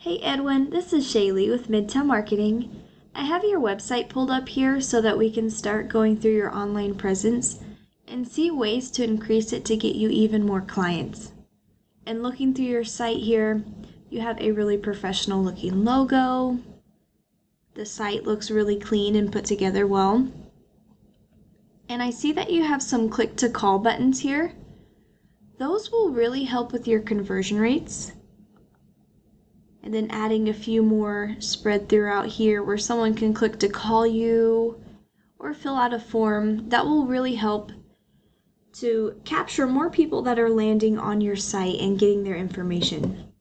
Hey Edwin, this is Shaelee with Midtown Marketing. I have your website pulled up here so that we can start going through your online presence and see ways to increase it to get you even more clients. And looking through your site here, you have a really professional looking logo. The site looks really clean and put together well. And I see that you have some click to call buttons here. Those will really help with your conversion rates. And then adding a few more spread throughout here where someone can click to call you or fill out a form. That will really help to capture more people that are landing on your site and getting their information.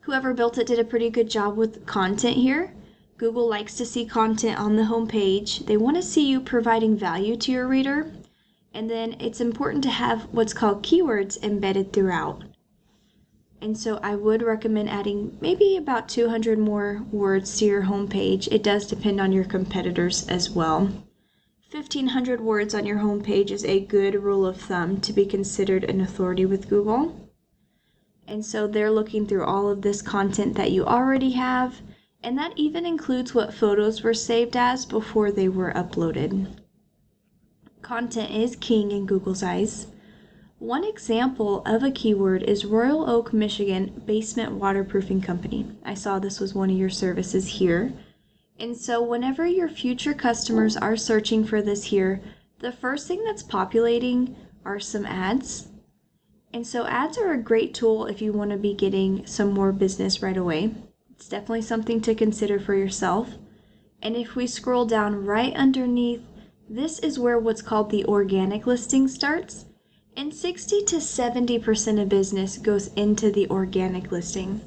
Whoever built it did a pretty good job with content here. Google likes to see content on the home page. They want to see you providing value to your reader. And then it's important to have what's called keywords embedded throughout. And so I would recommend adding maybe about 200 more words to your homepage. It does depend on your competitors as well. 1,500 words on your homepage is a good rule of thumb to be considered an authority with Google. And so they're looking through all of this content that you already have, and that even includes what photos were saved as before they were uploaded. Content is king in Google's eyes. One example of a keyword is Royal Oak, Michigan Basement Waterproofing Company. I saw this was one of your services here. And so whenever your future customers are searching for this here, the first thing that's populating are some ads. And so ads are a great tool if you want to be getting some more business right away. It's definitely something to consider for yourself. And if we scroll down right underneath, this is where what's called the organic listing starts. And 60 to 70% of business goes into the organic listing.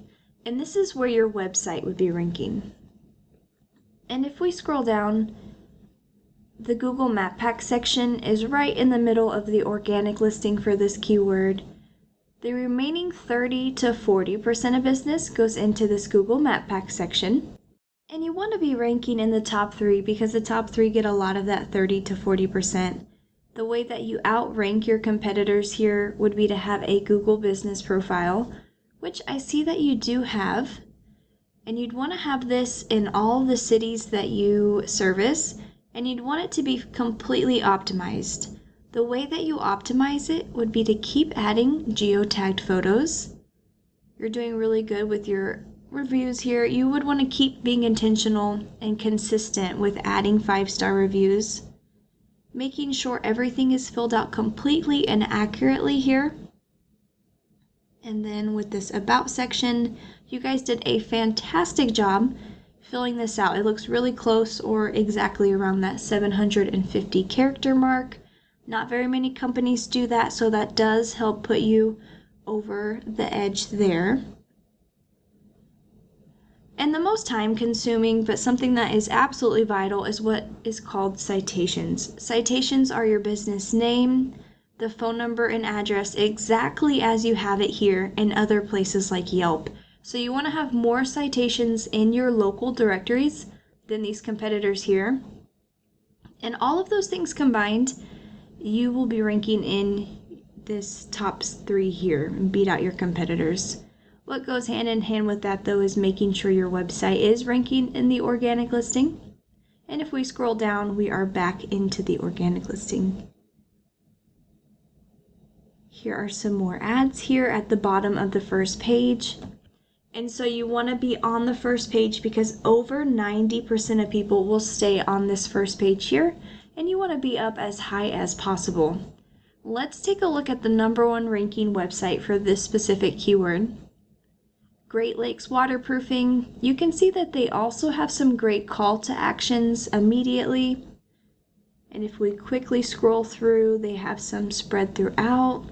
And this is where your website would be ranking. And if we scroll down, the Google Map Pack section is right in the middle of the organic listing for this keyword. The remaining 30 to 40% of business goes into this Google Map Pack section. And you want to be ranking in the top 3 because the top 3 get a lot of that 30 to 40%. The way that you outrank your competitors here would be to have a Google business profile, which I see that you do have. And you'd want to have this in all the cities that you service, and you'd want it to be completely optimized. The way that you optimize it would be to keep adding geotagged photos. You're doing really good with your reviews here. You would want to keep being intentional and consistent with adding 5-star reviews. Making sure everything is filled out completely and accurately here. And then with this about section, you guys did a fantastic job filling this out. It looks really close or exactly around that 750 character mark. Not very many companies do that, so that does help put you over the edge there. And the most time consuming, but something that is absolutely vital, is what is called citations. Citations are your business name, the phone number and address exactly as you have it here in other places like Yelp. So you want to have more citations in your local directories than these competitors here. And all of those things combined, you will be ranking in this top 3 here and beat out your competitors. What goes hand in hand with that, though, is making sure your website is ranking in the organic listing. And if we scroll down, we are back into the organic listing. Here are some more ads here at the bottom of the first page. And so you want to be on the first page because over 90% of people will stay on this first page here, and you want to be up as high as possible. Let's take a look at the #1 ranking website for this specific keyword. Great Lakes Waterproofing. You can see that they also have some great call to actions immediately. And if we quickly scroll through, they have some spread throughout.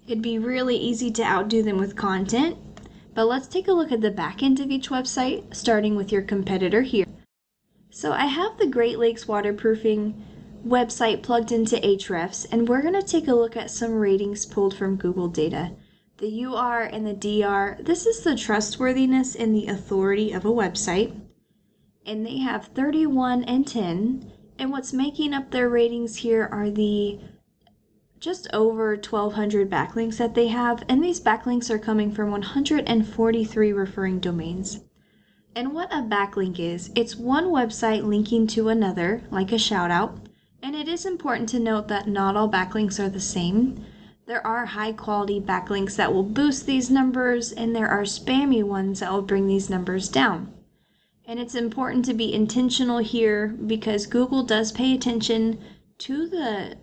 It'd be really easy to outdo them with content, but let's take a look at the back end of each website, starting with your competitor here. So I have the Great Lakes Waterproofing website plugged into Ahrefs, and we're going to take a look at some ratings pulled from Google data. The UR and the DR, this is the trustworthiness and the authority of a website. And they have 31 and 10. And what's making up their ratings here are the just over 1,200 backlinks that they have, and these backlinks are coming from 143 referring domains. And what a backlink is, it's one website linking to another, like a shout out, and it is important to note that not all backlinks are the same. There are high quality backlinks that will boost these numbers, and there are spammy ones that will bring these numbers down. And it's important to be intentional here because Google does pay attention to the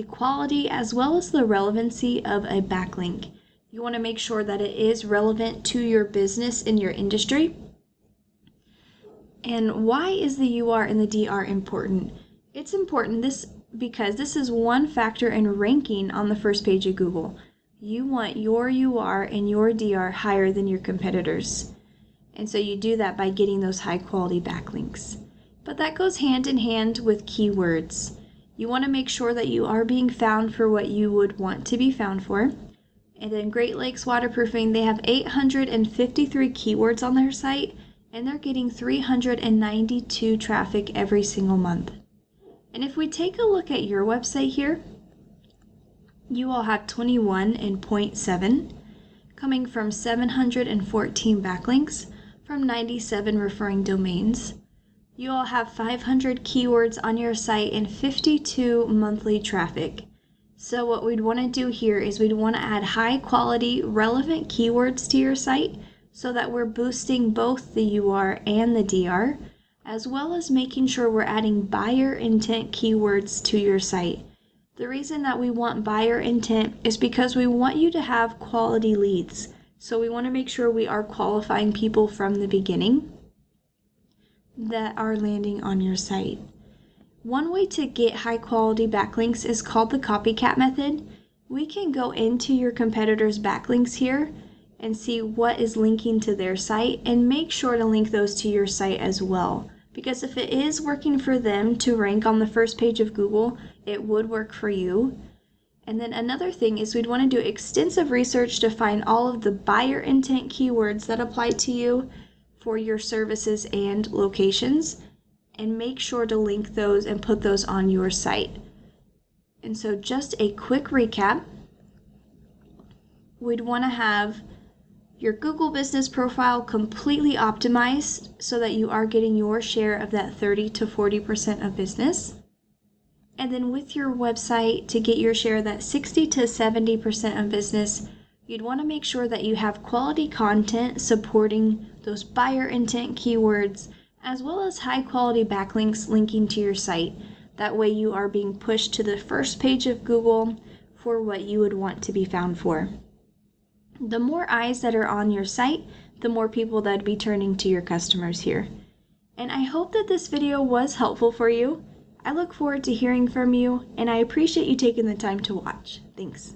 quality as well as the relevancy of a backlink. You want to make sure that it is relevant to your business and your industry. And why is the UR and the DR important? It's important because this is one factor in ranking on the first page of Google. You want your UR and your DR higher than your competitors. And so you do that by getting those high quality backlinks. But that goes hand in hand with keywords. You want to make sure that you are being found for what you would want to be found for. And then Great Lakes Waterproofing, they have 853 keywords on their site, and they're getting 392 traffic every single month. And if we take a look at your website here, you all have 21.7 coming from 714 backlinks from 97 referring domains. You all have 500 keywords on your site and 52 monthly traffic. So what we'd want to do here is we'd want to add high quality, relevant keywords to your site so that we're boosting both the UR and the DR, as well as making sure we're adding buyer intent keywords to your site. The reason that we want buyer intent is because we want you to have quality leads. So we want to make sure we are qualifying people from the beginning that are landing on your site. One way to get high quality backlinks is called the copycat method. We can go into your competitors' backlinks here and see what is linking to their site and make sure to link those to your site as well. Because if it is working for them to rank on the first page of Google, it would work for you. And then another thing is we'd want to do extensive research to find all of the buyer intent keywords that apply to you for your services and locations, and make sure to link those and put those on your site. And so just a quick recap, we'd want to have your Google business profile completely optimized so that you are getting your share of that 30 to 40% of business. And then with your website, to get your share of that 60 to 70% of business, you'd want to make sure that you have quality content supporting those buyer intent keywords, as well as high quality backlinks linking to your site. That way you are being pushed to the first page of Google for what you would want to be found for. The more eyes that are on your site, the more people that would be turning to your customers here. And I hope that this video was helpful for you. I look forward to hearing from you, and I appreciate you taking the time to watch. Thanks.